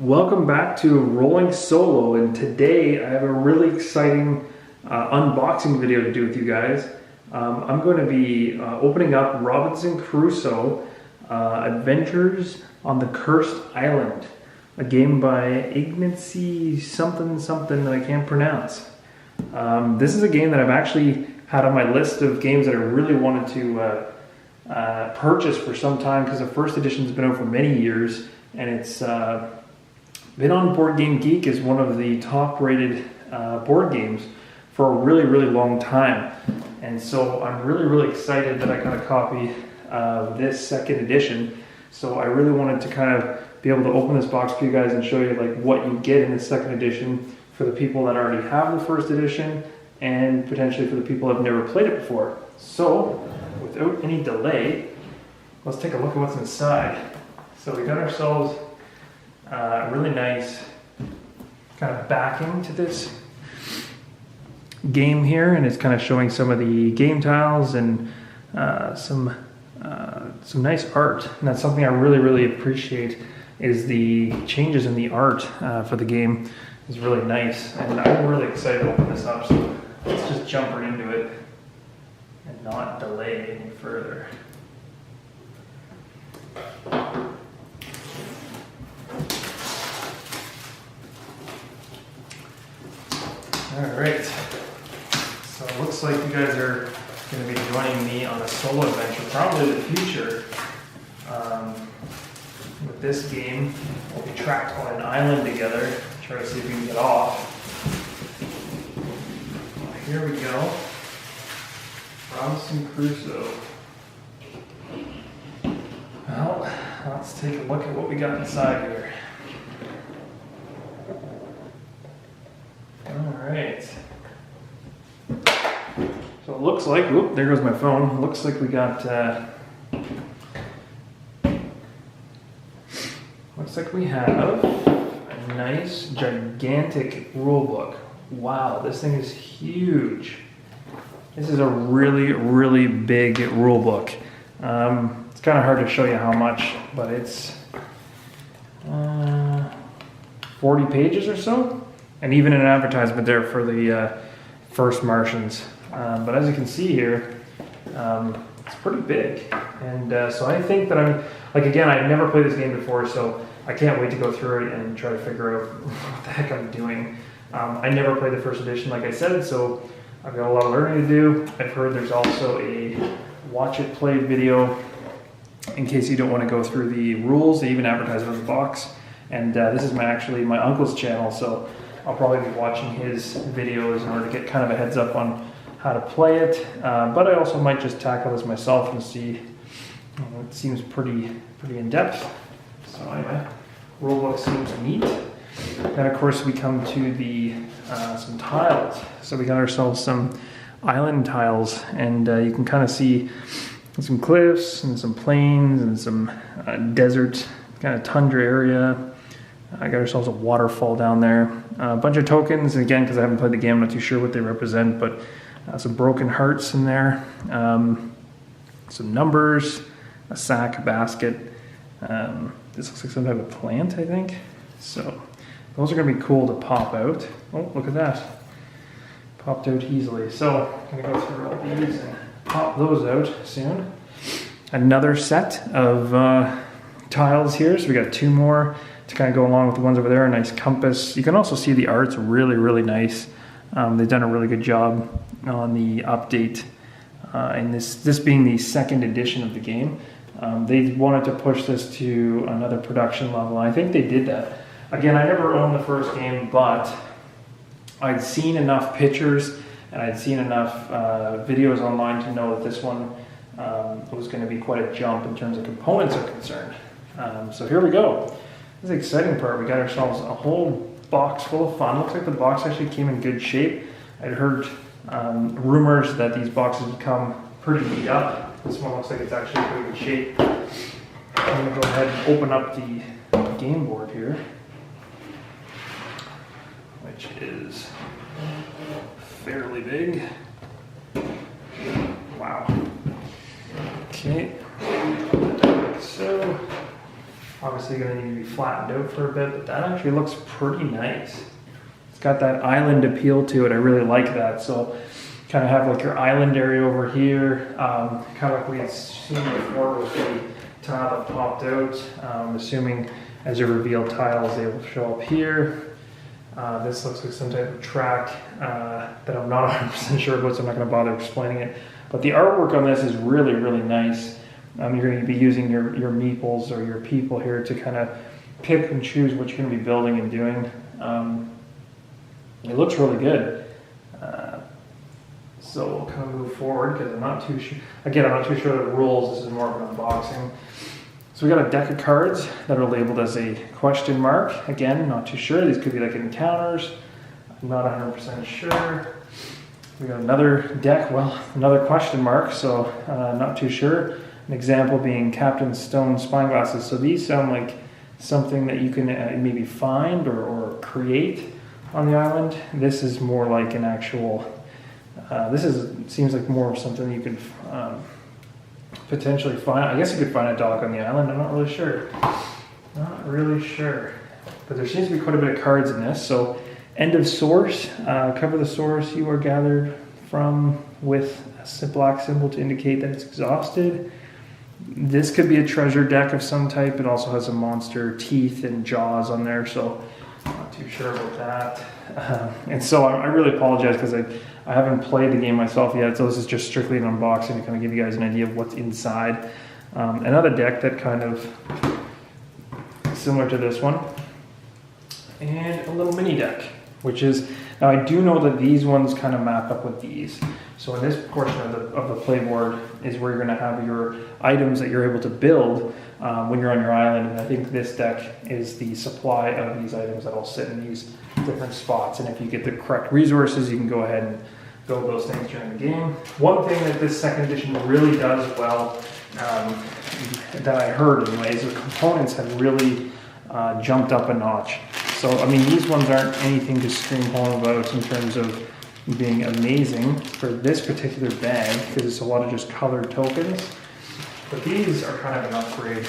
Welcome back to Rolling Solo, and today I have a really exciting unboxing video to do with you guys. I'm going to be opening up Robinson Crusoe Adventures on the Cursed Island, a game by Ignacy something that I can't pronounce. This is a game that I've actually had on my list of games that I really wanted to purchase for some time, because the first edition has been out for many years, and it's been on Board Game Geek as one of the top rated board games for a really long time. And so I'm really excited that I got a copy of this second edition. So I really wanted to kind of be able to open this box for you guys and show you like what you get in the second edition for the people that already have the first edition, and potentially for the people that have never played it before. So without any delay, let's take a look at what's inside. So we got ourselves really nice kind of backing to this game here, and it's kind of showing some of the game tiles and some nice art. And that's something I really appreciate, is the changes in the art for the game is really nice, and I'm really excited to open this up. So let's just jump right into it and not delay any further. Alright, so it looks like you guys are going to be joining me on a solo adventure, probably in the future. With this game, we'll be trapped on an island together, try to see if we can get off. Well, here we go. Robinson Crusoe. Well, let's take a look at what we got inside here. Alright. So it looks like, whoop, there goes my phone. Looks like we got, looks like we have a nice, gigantic rule book. Wow, this thing is huge. This is a really big rule book. It's kind of hard to show you how much, but it's 40 pages or so. And even an advertisement there for the first Martians. But as you can see here, it's pretty big. And so I think that I'm, like, again, I've never played this game before, so I can't wait to go through it and try to figure out what the heck I'm doing. I never played the first edition, like I said, so I've got a lot of learning to do. I've heard there's also a watch it play video in case you don't want to go through the rules. They even advertise it on the box. And this is actually my uncle's channel, so I'll probably be watching his videos in order to get kind of a heads up on how to play it. But I also might just tackle this myself and see. It seems pretty in depth. So anyway, rulebook seems neat. Then of course we come to the some tiles. So we got ourselves some island tiles, and you can kind of see some cliffs and some plains and some desert kind of tundra area. I got ourselves a waterfall down there. A bunch of tokens, and again, because I haven't played the game, I'm not too sure what they represent, but some broken hearts in there. Some numbers, a sack, a basket. This looks like some type of plant, I think. So those are going to be cool to pop out. Oh, look at that. Popped out easily. So I'm going to go through all these and pop those out soon. Another set of tiles here. So we got two more to kind of go along with the ones over there. A nice compass. You can also see the art's really nice. They've done a really good job on the update. And this being the second edition of the game, they wanted to push this to another production level. I think they did that. Again, I never owned the first game, but I'd seen enough pictures and I'd seen enough videos online to know that this one was going to be quite a jump in terms of components are concerned. So here we go. This is the exciting part. We got ourselves a whole box full of fun. Looks like the box actually came in good shape. I'd heard rumors that these boxes would come pretty beat up. This one looks like it's actually in pretty good shape. I'm going to go ahead and open up the game board here, which is fairly big. Wow. Okay, like so. Obviously going to need to be flattened out for a bit, but that actually looks pretty nice. It's got that island appeal to it. I really like that. So kind of have like your island area over here, kind of like we had seen before with the tile that popped out. I'm assuming as you reveal tiles, they will show up here. This looks like some type of track that I'm not 100% sure about, so I'm not going to bother explaining it. But the artwork on this is really, really nice. You're going to be using your meeples or your people here to kind of pick and choose what you're going to be building and doing. It looks really good. So we'll kind of move forward because I'm not too sure. Again, I'm not too sure of the rules. This is more of an unboxing. So we got a deck of cards that are labeled as a question mark. Again, not too sure. These could be like encounters. I'm not 100% sure. We got another deck, well, another question mark, so not too sure. An example being Captain Stone spyglasses. So these sound like something that you can maybe find or create on the island. This is more like an actual, seems like more of something you can potentially find. I guess you could find a dog on the island, I'm not really sure. Not really sure. But there seems to be quite a bit of cards in this. So end of source, cover the source you are gathered from with a black symbol to indicate that it's exhausted. This could be a treasure deck of some type. It also has a monster teeth and jaws on there, so I'm not too sure about that. And so I really apologize because I haven't played the game myself yet, so this is just strictly an unboxing to kind of give you guys an idea of what's inside. Another deck that kind of similar to this one, and a little mini deck, which is, now I do know that these ones kind of map up with these. So in this portion of the playboard is where you're going to have your items that you're able to build when you're on your island. And I think this deck is the supply of these items that will sit in these different spots. And if you get the correct resources, you can go ahead and build those things during the game. One thing that this second edition really does well, that I heard anyways, the components have really jumped up a notch. So, I mean, these ones aren't anything to scream home about in terms of being amazing for this particular bag, because it's a lot of just colored tokens. But these are kind of an upgrade,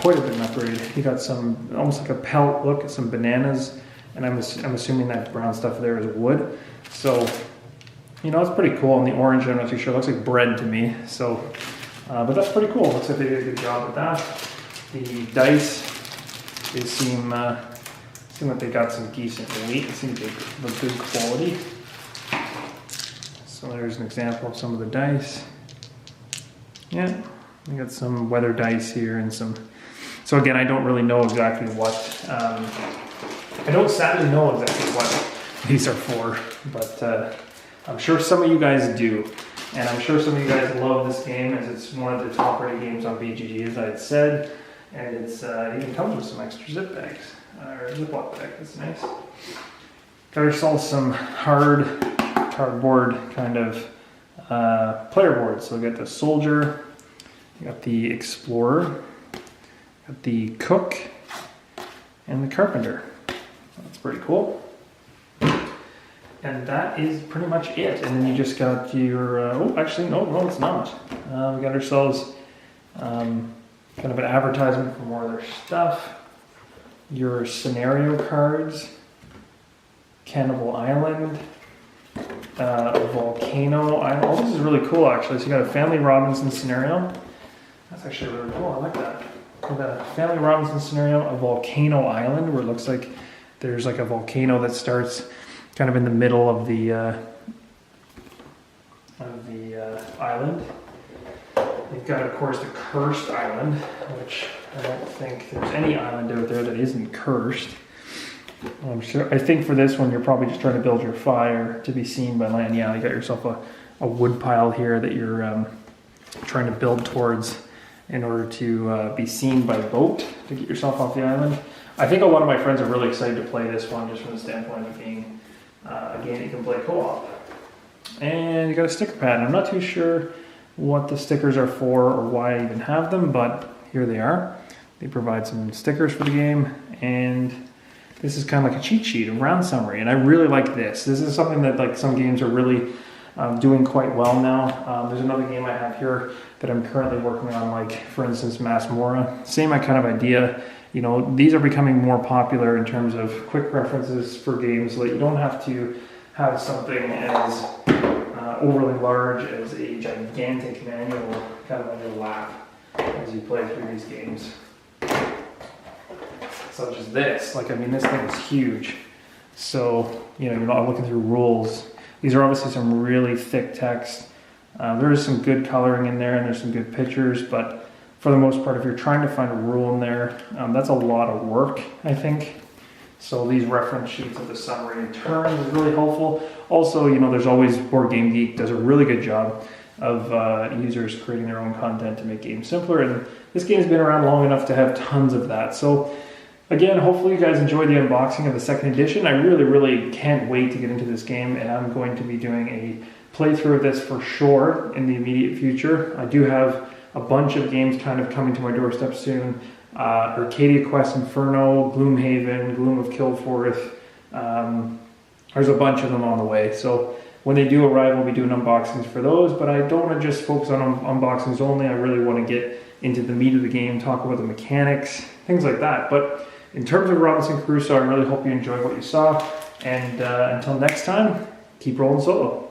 quite a bit of an upgrade. You got some, almost like a pellet look at some bananas, and I'm assuming that brown stuff there is wood. So, you know, it's pretty cool. And the orange, I'm not too sure, it looks like bread to me. So, but that's pretty cool. Looks like they did a good job with that. The dice, they seem like they got some decent weight. It seems like a good quality. So there's an example of some of the dice. Yeah, we got some weather dice here and some. So again, I don't really know exactly what. I don't sadly know exactly what these are for, but I'm sure some of you guys do, and I'm sure some of you guys love this game as it's one of the top rated games on BGG, as I had said, and it's it even comes with some extra zip bags or Ziploc bag. That's nice. Got ourselves some hard cardboard kind of player boards. So we got the soldier, we got the explorer, got the cook, and the carpenter. That's pretty cool. And that is pretty much it. And then you just got your, oh, actually, no, it's not. We got ourselves kind of an advertisement for more of their stuff. Your scenario cards, Cannibal Island, Volcano Island. Oh, this is really cool, actually. So you got a Family Robinson scenario. That's actually really cool. I like that. We got a Family Robinson scenario, a Volcano Island, where it looks like there's like a volcano that starts kind of in the middle of the island. You've got, of course, the Cursed Island, which I don't think there's any island out there that isn't cursed. I'm sure. I think for this one, you're probably just trying to build your fire to be seen by land. Yeah, you got yourself a wood pile here that you're trying to build towards in order to be seen by boat to get yourself off the island. I think a lot of my friends are really excited to play this one just from the standpoint of being a game you can play co-op. And you got a sticker pad. I'm not too sure what the stickers are for or why I even have them, but here they are. They provide some stickers for the game, and this is kind of like a cheat sheet, a round summary, and I really like this. This is something that like some games are really doing quite well now. There's another game I have here that I'm currently working on, like for instance Mass Mora. Same kind of idea. you know, these are becoming more popular in terms of quick references for games, so that you don't have to have something as overly large as a gigantic manual kind of on your lap as you play through these games. Such as this. Like, I mean, this thing is huge. So, you know, you're not looking through rules. These are obviously some really thick text. There is some good coloring in there, and there's some good pictures, but for the most part, if you're trying to find a rule in there, that's a lot of work, I think. So these reference sheets of the summary and terms is really helpful. Also, you know, there's always Board Game Geek does a really good job of users creating their own content to make games simpler, and this game's been around long enough to have tons of that. So again, hopefully you guys enjoyed the unboxing of the second edition. I really can't wait to get into this game, and I'm going to be doing a playthrough of this for sure in the immediate future. I do have a bunch of games kind of coming to my doorstep soon. Arcadia Quest Inferno, Gloomhaven, Gloom of Kilforth. There's a bunch of them on the way. So when they do arrive, we'll be doing unboxings for those, but I don't want to just focus on unboxings only. I really want to get into the meat of the game, talk about the mechanics, things like that. But in terms of Robinson Crusoe, I really hope you enjoyed what you saw. And until next time, keep rolling solo.